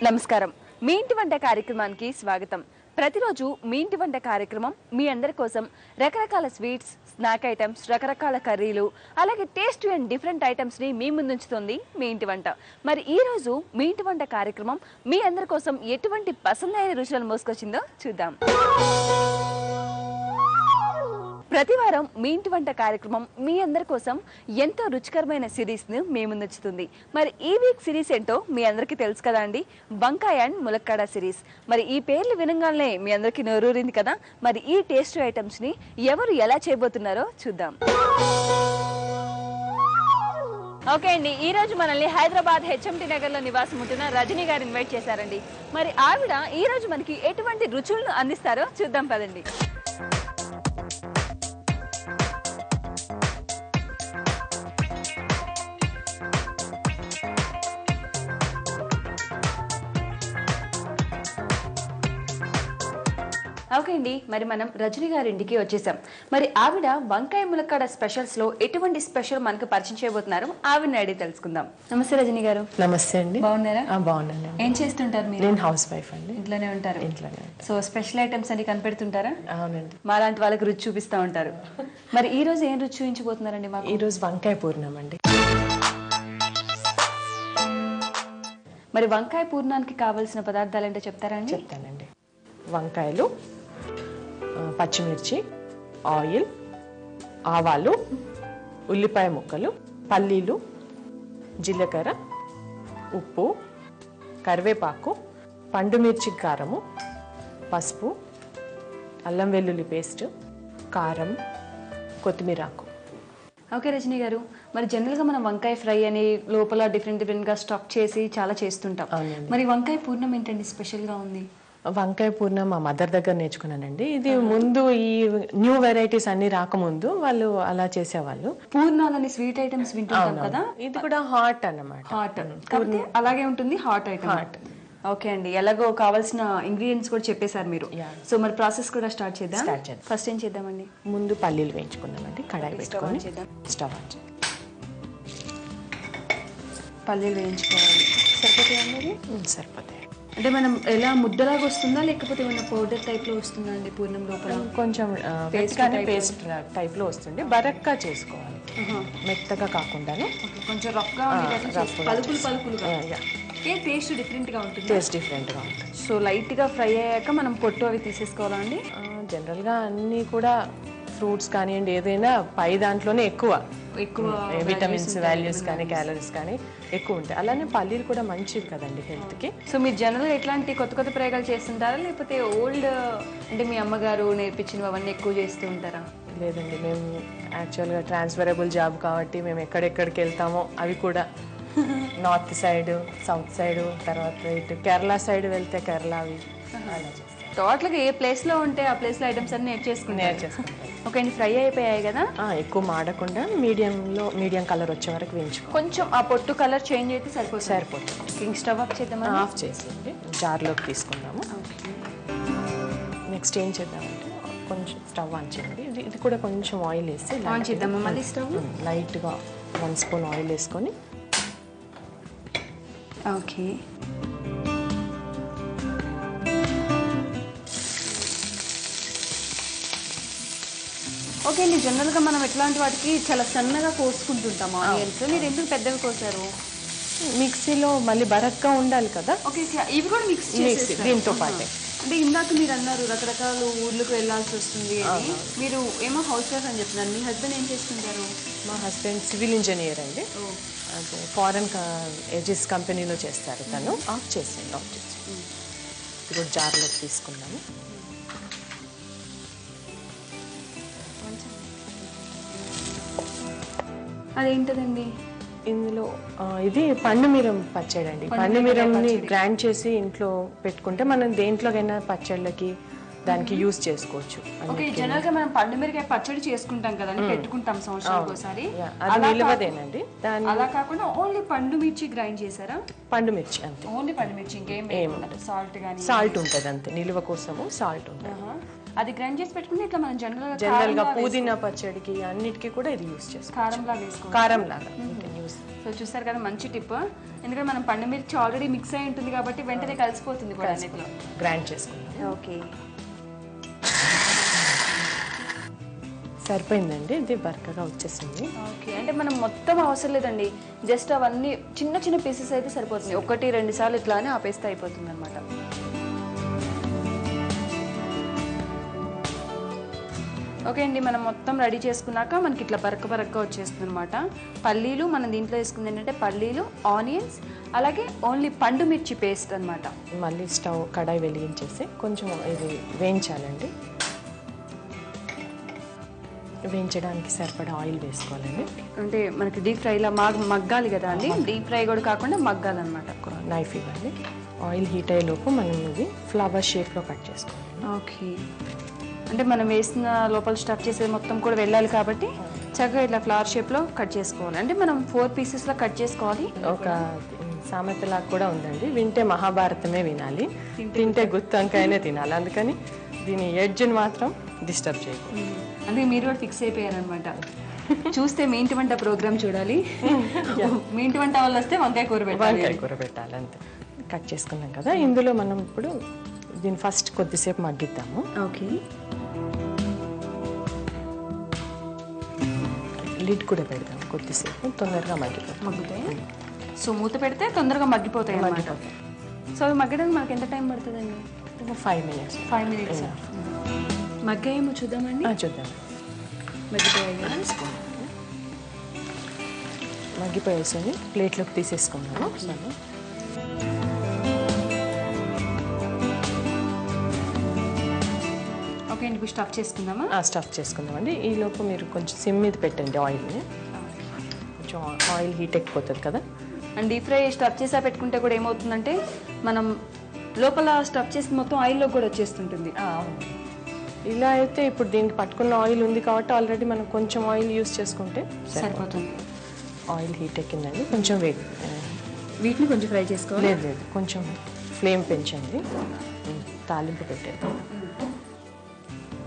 నమస్కారం. మీ ఇంటి వంట కార్యక్రమానికి స్వాగతం. ప్రతిరోజు మీ ఇంటి వంట కార్యక్రమం మీ అందరి కోసం రకరకాల స్వీట్స్, స్నాక్ ఐటమ్స్, రకరకాల కర్రీలు, అలాగే టేస్ట్ అండ్ డిఫరెంట్ ఐటమ్స్ ని మీ ముందుంచుతుంది మీ ఇంటి వంట. మరి ఈ రోజు మీ ఇంటి వంట కార్యక్రమం మీ అందరి కోసం ఎటువంటి పసందైన రుచులను మోసుకొచ్చిందో చూద్దాం. ప్రతివారం మీ ఇంటి వంట కార్యక్రమం మీ అందరి కోసం ఎంతో రుచికరమైన సిరీస్ను మీ ముందుంచుతుంది. మరి ఈ వీక్ సిరీస్ ఏంటో మీ అందరికీ తెలుసు కదా అండి, వంకాయ అండ్ ములక్కాడ సిరీస్. మరి ఈ పేర్లు వినగానే మీ అందరికీ నోరూరింది కదా. మరి ఈ టేస్టీ ఐటమ్స్ని ఎవరు ఎలా చేయబోతున్నారో చూద్దాం. ఓకే అండి, ఈ రోజు మనల్ని హైదరాబాద్ హెచ్ఎంటీ నగర్లో నివాసం ఉంటున్న రజనీ గారు ఇన్వైట్ చేశారండి. మరి ఆవిడ ఈ రోజు మనకి ఎటువంటి రుచులను అందిస్తారో చూద్దాం పదండి. ఓకే అండి, మరి మనం రజనీ గారి ఇంటికి వచ్చేసాం. మరి ఆవిడ వంకాయ ములక్కాడ స్పెషల్స్ లో ఎటువంటి స్పెషల్ మనకు పరిచయం చేయబోతున్నారు, ఆవిడని అడిగి తెలుసుకుందాం. నమస్తే రజనీ గారు. నమస్తే అండి. బాగున్నారా? బాగున్నాను. ఏం చేస్తుంటారు మీరు? నేను హౌస్ వైఫ్ అండి. ఇంట్లోనే ఉంటారు? ఇంట్లోనే. సో స్పెషల్ ఐటమ్స్ అన్ని కనిపెడుతుంటారా? అవునండి. మా లాంటి వాళ్ళకి రుచి చూపిస్తూ ఉంటారు. మరి ఈ రోజు ఏం రుచి చూపించబోతున్నారండి మాకు? ఈ రోజు వంకాయ పూర్ణం అండి. మరి వంకాయ పూర్ణానికి కావాల్సిన పదార్థాలు ఏంటో చెప్తారా అండి? చెప్తానండి. వంకాయలు, పచ్చిమిర్చి, ఆయిల్, ఆవాలు, ఉల్లిపాయ ముక్కలు, పల్లీలు, జీలకర్ర, ఉప్పు, కరివేపాకు, పండుమిర్చి కారము, పసుపు, అల్లం వెల్లుల్లి పేస్ట్, కారం, కొత్తిమీరాకు. ఓకే రజనీ గారు, మరి జనరల్గా మనం వంకాయ ఫ్రై అని లోపల డిఫరెంట్గా స్టఫ్ చేసి చాలా చేస్తుంటాం. మరి వంకాయ పూర్ణం ఏంటండి స్పెషల్గా ఉంది? వంకాయ పూర్ణం మా మదర్ దగ్గర నేర్చుకున్నానండి. ఇది ముందు ఈ న్యూ వెరైటీస్ అన్ని రాకముందు వాళ్ళు అలా చేసేవాళ్ళు. పూర్ణాలని స్వీట్ ఐటమ్స్ వింటుంటాం కదా, ఇది కూడా హాట్ అన్నమాట. హాట్ అలాగే ఉంటుంది, హాట్ ఐటమ్. ఓకే అండి, ఎలాగో కావాల్సిన ఇంగ్రీడియంట్స్ కూడా చెప్పేశారు మీరు. సో మరి ప్రాసెస్ కూడా స్టార్ట్ చేద్దాం. ఫస్ట్ ఏం చేద్దామండి? ముందు పల్లీలు వేయించుకుందామండి. కడాయి పెట్టుకొని స్టవ్ ఆన్ చేద్దాం. పల్లీలు వేయించుకోవాలి. సరిపోతాయండి? సరిపోతాయి. అంటే మనం ఎలా ముద్దలాగా వస్తుందా లేకపోతే ఏమైనా పౌడర్ టైప్ లో వస్తుందా అండి పూర్ణం లోపల? కొంచెం పేస్ట్ టైప్ లో వస్తుంది. బరక్గా చేసుకోవాలి, మెత్తగా కాకుండాను. కొంచెం రఫ్గా పలుకులు పలుకులుగా. టేస్ట్ డిఫరెంట్ గా ఉంటుంది. టేస్ట్ డిఫరెంట్ గా ఉంటుంది. సో లైట్ గా ఫ్రై అయ్యాక మనం పొట్టు అవి తీసేసుకోవాలా అండి? జనరల్ గా అన్ని కూడా ఫ్రూట్స్ కానివ్వండి ఏదైనా పై దాంట్లోనే ఎక్కువ విటమిన్స్ వాల్యూస్ కానీ క్యాలరీస్ కానీ ఎక్కువ ఉంటాయి. అలానే పల్లీలు కూడా మంచిది కదండి హెల్త్ కి. సో మీరు జనరల్గా ఎట్లాంటి కొత్త కొత్త ప్రయోగాలు చేస్తుంటారా లేకపోతే ఓల్డ్ అంటే మీ అమ్మగారు నేర్పించినవి అవన్నీ ఎక్కువ చేస్తూ ఉంటారా? లేదండి, మేము యాక్చువల్గా ట్రాన్స్ఫరబుల్ జాబ్ కాబట్టి మేము ఎక్కడెక్కడికి వెళ్తామో అవి కూడా నార్త్ సైడ్, సౌత్ సైడ్, తర్వాత ఇటు కేరళ సైడ్ వెళ్తే కేరళ అవి అలా చేస్తాం. టోటల్గా ఏ ప్లేస్లో ఉంటే ఆ ప్లేస్లో ఐటమ్స్ అన్ని నేర్చేసుకుంటాం. ఓకే అండి, ఫ్రై అయిపోయాయి కదా? ఎక్కువ మాడకుండా మీడియం కలర్ వచ్చే వరకు వేయించుకో. కొంచెం ఆ పొట్టు కలర్ చేంజ్ అయితే సరిపోతుంది. స్టవ్ ఆఫ్ చేద్దామా? ఆఫ్ చేసి జార్లోకి తీసుకుందాము. నెక్స్ట్ ఏం చేద్దామంటే కొంచెం స్టవ్ ఆన్ చేయండి. ఇది కూడా కొంచెం ఆయిల్ వేసి ఆన్ చేద్దామా మళ్ళీ స్టవ్? లైట్గా 1 స్పూన్ ఆయిల్ వేసుకొని. ఓకే, ఓకే అండి. జనరల్గా మనం ఎట్లాంటి వాటికి చాలా సన్నగా కోసుకుంటుంటాం ఆనియన్స్. మీరు ఎందుకు పెద్దగా కోసారు? మిక్సీలో మళ్ళీ బరక్గా ఉండాలి కదా. ఓకే, ఇవి కూడా మిక్స్ దీంతో పాటే. అంటే ఇందాక మీరు అన్నారు రకరకాల ఊర్లకు వెళ్ళాల్సి వస్తుంది అని. మీరు ఏమో హౌస్ వైఫ్ అని చెప్తున్నారు. మీ హస్బెండ్ ఏం చేస్తుంటారు? మా హస్బెండ్ సివిల్ ఇంజనీర్ అండి. అదే ఫారెన్ ఏజెస్ కంపెనీలో చేస్తారు. తను ఆఫ్ చేసి ఇప్పుడు జార్లోకి తీసుకున్నాము. అదేంటదండి? ఇందులో ఇది పండుమిరం పచ్చడి అండి. పండుమిరంని గ్రైండ్ చేసి ఇంట్లో పెట్టుకుంటే మనం దేంట్లోకైనా పచ్చళ్ళకి దానికి యూజ్ చేసుకోవచ్చు. ఓకే, జనరల్ గా మనం పండుమిరకాయ పచ్చడి చేసుకుంటాం కదండి, పెట్టుకుంటాం సంవత్సరానికి ఒకసారి. అది నిలవదేనండి. అలా కాకుండా ఓన్లీ పండు మిర్చి గ్రైండ్ చేశారా? పండు మిర్చి అంతే, ఓన్లీ పండు మిర్చి, ఇంకేం సాల్ట్ గానీ? సాల్ట్ ఉంటుంది అంతే, నిలువ కోసము సాల్ట్ ఉంటుంది. అది గ్రైండ్ చేసి పెట్టుకుంటే ఇట్లా మనం జనరల్ గా పుదీనా పచ్చడికి అన్నిటికీ కూడా ఇది యూస్ చేసుకోవచ్చు. కారంలా వేసుకోవాలి. కారం లాగా యూస్. సో చూసారు కదా, మంచి టిప్. ఎందుకంటే మనం పండు మిర్చి ఆల్రెడీ మిక్స్ అయి ఉంటుంది కాబట్టి వెంటనే కలిసిపోతుంది కూడా అన్నిటిలో. గ్రైండ్ చేసుకుందాం. ఓకే, సరిపోయిందండి, ఇది బరకగా వచ్చేసింది. ఓకే, అంటే మనం మొత్తం అవసరం లేదండి, జస్ట్ అవన్నీ చిన్న చిన్న పీసెస్ అయితే సరిపోతుంది. 1-2 సార్లు ఇట్లానే ఆపేస్తే అయిపోతుంది అనమాట. ఓకే అండి, మనం మొత్తం రెడీ చేసుకున్నాక మనకి ఇట్లా బరకగా వచ్చేస్తుంది అనమాట. పల్లీలు మనం దీంట్లో వేసుకుంది ఏంటంటే పల్లీలు, ఆనియన్స్, అలాగే ఓన్లీ పండు మిర్చి పేస్ట్ అనమాట. మళ్ళీ స్టవ్ కడాయి వెలిగించేసి కొంచెం ఇది వేయించాలండి. వేయించడానికి సరిపడా ఆయిల్ వేసుకోవాలండి. అంటే మనకి డీప్ ఫ్రైలా మగ్గాలి కదా అండి, డీప్ ఫ్రై కూడా కాకుండా మగ్గాలన్నమాట. ఒక నైఫ్ ఇవ్వండి. ఆయిల్ హీట్ అయ్యేలోపు మనం ఇది ఫ్లవర్ షేప్లో కట్ చేసుకోవాలి. ఓకే, అంటే మనం వేసిన లోపల స్టఫ్ చేసేది మొత్తం కూడా వెళ్ళాలి కాబట్టి చక్కగా ఇట్లా ఫ్లవర్ షేప్లో కట్ చేసుకోవాలి. అంటే మనం 4 పీసెస్లో కట్ చేసుకోవాలి. ఒక సామెతలా కూడా ఉందండి, వింటే మహాభారతమే వినాలి, తింటే గుత్తొంకాయనే తినాలి. అందుకని దీని ఎడ్జ్ని మాత్రం డిస్టర్బ్ చేయకూడదు. అందుకే మీరు కూడా ఫిక్స్ అయిపోయారనమాట. చూస్తే మీ ఇంటి వంట ప్రోగ్రామ్ చూడాలి, మీ ఇంటి వంట వాళ్ళు వస్తే వంకాయ కూర పెట్టాలి అంతే. కట్ చేసుకున్నాం కదా, ఇందులో మనం ఇప్పుడు దీన్ని ఫస్ట్ కొద్దిసేపు మగ్గిద్దాము. ఓకే, లిడ్ కూడా పెడదాం, కొద్దిసేపు తొందరగా మగ్గుతాయి. సో మూత పెడితే తొందరగా మగ్గిపోతాయి అన్నమాట. సో అవి మగ్గడానికి మనకి ఎంత టైం పడుతుందండి? 5 minutes. 5 minutes. మగ్గాయేమో చూద్దామండి. చూద్దాం. మగ్గిపోయాయి, మగ్గిపోయేసి ప్లేట్లోకి తీసేసుకున్నాము. ఓకే అండి, ఇప్పుడు స్టఫ్ చేసుకుందామా? స్టఫ్ చేసుకుందామండి. ఈలోపు మీరు కొంచెం సిమ్ మీద పెట్టండి ఆయిల్ని, కొంచెం ఆయిల్ హీట్ ఎక్కిపోతుంది కదా. అండ్ డీప్ ఫ్రై స్టఫ్ చేసా పెట్టుకుంటే కూడా ఏమవుతుందంటే మనం లోపల స్టఫ్ చేసి మొత్తం ఆయిల్లో కూడా వచ్చేస్తుంటుంది. ఇలా అయితే ఇప్పుడు దీనికి పట్టుకున్న ఆయిల్ ఉంది కాబట్టి ఆల్రెడీ మనం కొంచెం ఆయిల్ యూస్ చేసుకుంటే సరిపోతుంది. ఆయిల్ హీట్ ఎక్కిందండి, కొంచెం వీటిని కొంచెం ఫ్రై చేసుకోవాలి. లేదు కొంచెం ఫ్లేమ్ పెంచండి. తాలింపు పెట్టేది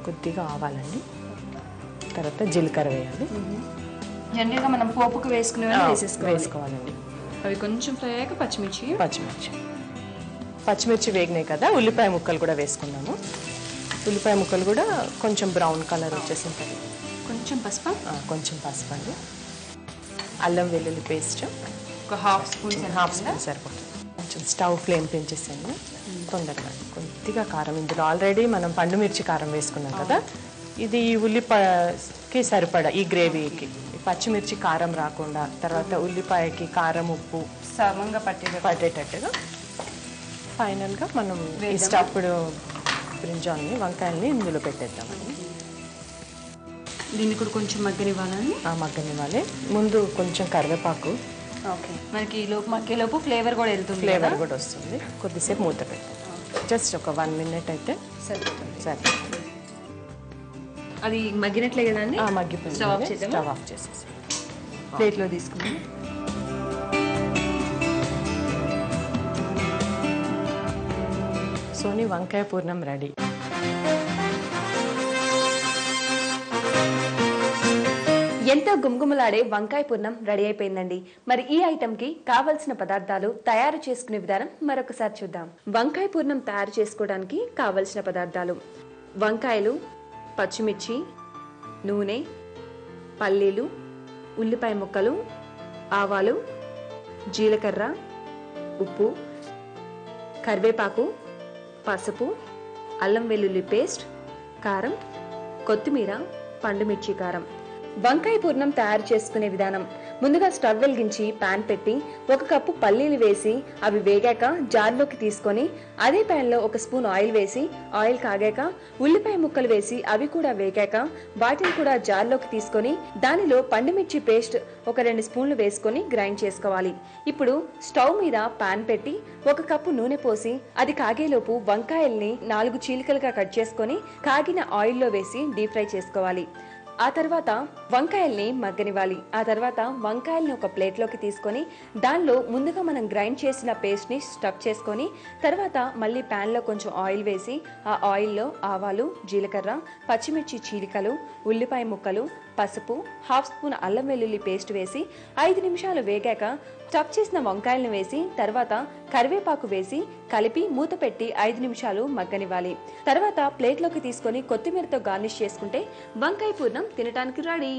కొద్దిగా ఆవాలండి, తర్వాత జీలకర్ర వేయాలి. జనరల్గా మనం పోపుకు వేసుకోవాలండి. అవి కొంచెం ఫ్రై అయ్యాక పచ్చిమిర్చి వేగినాయి కదా, ఉల్లిపాయ ముక్కలు కూడా వేసుకున్నాము. ఉల్లిపాయ ముక్కలు కూడా కొంచెం బ్రౌన్ కలర్ వచ్చేసింటాయి. కొంచెం పసుపు అండి. అల్లం వెల్లుల్లి పేస్ట్ ఒక హాఫ్ స్పూన్ సరిపోతుంది. కొంచెం స్టవ్ ఫ్లేమ్ పెంచేసాను తొందరగా. కొద్దిగా కారం, ఇందులో ఆల్రెడీ మనం పండు మిర్చి కారం వేసుకున్నాం కదా, ఇది ఉల్లిపాయకి సరిపడా ఈ గ్రేవీకి పచ్చిమిర్చి కారం రాకుండా, తర్వాత ఉల్లిపాయకి కారం ఉప్పు సమంగా పట్టేటట్టుగా ఫైనల్గా మనం ఈ స్టఫ్డ్ బ్రింజాల్ని వంకాయల్ని ఇందులో పెట్టేద్దామండి. దీన్ని కూడా కొంచెం మగ్గనివ్వాలి. ముందు కొంచెం కరివేపాకు. ఓకే, మనకి మగ్గేలోపు ఫ్లేవర్ కూడా వెళ్తుంది, ఫ్లేవర్ కూడా వస్తుంది. కొద్దిసేపు మూత పెట్టాం, జస్ట్ ఒక 1 minute అయితే సరే. అది మగ్గినట్లే కదండి, మగ్గిపోయింది. స్టవ్ ఆఫ్ చేసేసి ప్లేట్లో తీసుకుని సోని వంకాయ పూర్ణం రెడీ. ఎంతో గుమగుమలాడే వంకాయ పూర్ణం రెడీ అయిపోయిందండి. మరి ఈ ఐటెంకి కావలసిన పదార్థాలు, తయారు చేసుకునే విధానం మరొకసారి చూద్దాం. వంకాయ పూర్ణం తయారు చేసుకోవడానికి కావలసిన పదార్థాలు: వంకాయలు, పచ్చిమిర్చి, నూనె, పల్లీలు, ఉల్లిపాయ ముక్కలు, ఆవాలు, జీలకర్ర, ఉప్పు, కరివేపాకు, పసుపు, అల్లం వెల్లుల్లి పేస్ట్, కారం, కొత్తిమీర, పండుమిర్చి కారం. వంకాయ పూర్ణం తయారు చేసుకునే విధానం: ముందుగా స్టవ్ వెలిగించి పాన్ పెట్టి 1 కప్పు పల్లీలు వేసి అవి వేగాక జార్లోకి తీసుకొని అదే పాన్ లో 1 స్పూన్ ఆయిల్ వేసి ఆయిల్ కాగాక ఉల్లిపాయ ముక్కలు వేసి అవి కూడా వేగాక వాటిని కూడా జార్లోకి తీసుకొని దానిలో పండుమిర్చి పేస్ట్ 1-2 స్పూన్లు వేసుకొని గ్రైండ్ చేసుకోవాలి. ఇప్పుడు స్టవ్ మీద పాన్ పెట్టి 1 కప్పు నూనె పోసి అది కాగేలోపు వంకాయల్ని 4 చీలికలుగా కట్ చేసుకొని కాగిన ఆయిల్లో వేసి డీప్ ఫ్రై చేసుకోవాలి. ఆ తర్వాత వంకాయల్ని మగ్గనివ్వాలి. ఆ తర్వాత వంకాయల్ని ఒక ప్లేట్లోకి తీసుకొని దానిలో ముందుగా మనం గ్రైండ్ చేసిన పేస్ట్ని స్టఫ్ చేసుకొని తర్వాత మళ్ళీ ప్యాన్లో కొంచెం ఆయిల్ వేసి ఆ ఆయిల్లో ఆవాలు, జీలకర్ర, పచ్చిమిర్చి చీలికలు, ఉల్లిపాయ ముక్కలు, పసుపు, హాఫ్ స్పూన్ అల్లం వెల్లుల్లి పేస్ట్ వేసి 5 నిమిషాలు వేగాక స్టఫ్ చేసిన వంకాయలను వేసి తర్వాత కరివేపాకు వేసి కలిపి మూత పెట్టి 5 నిమిషాలు మగ్గనివ్వాలి. తర్వాత ప్లేట్లోకి తీసుకొని కొత్తిమీరతో గార్నిష్ చేసుకుంటే వంకాయ పూర్ణం తినడానికి రెడీ.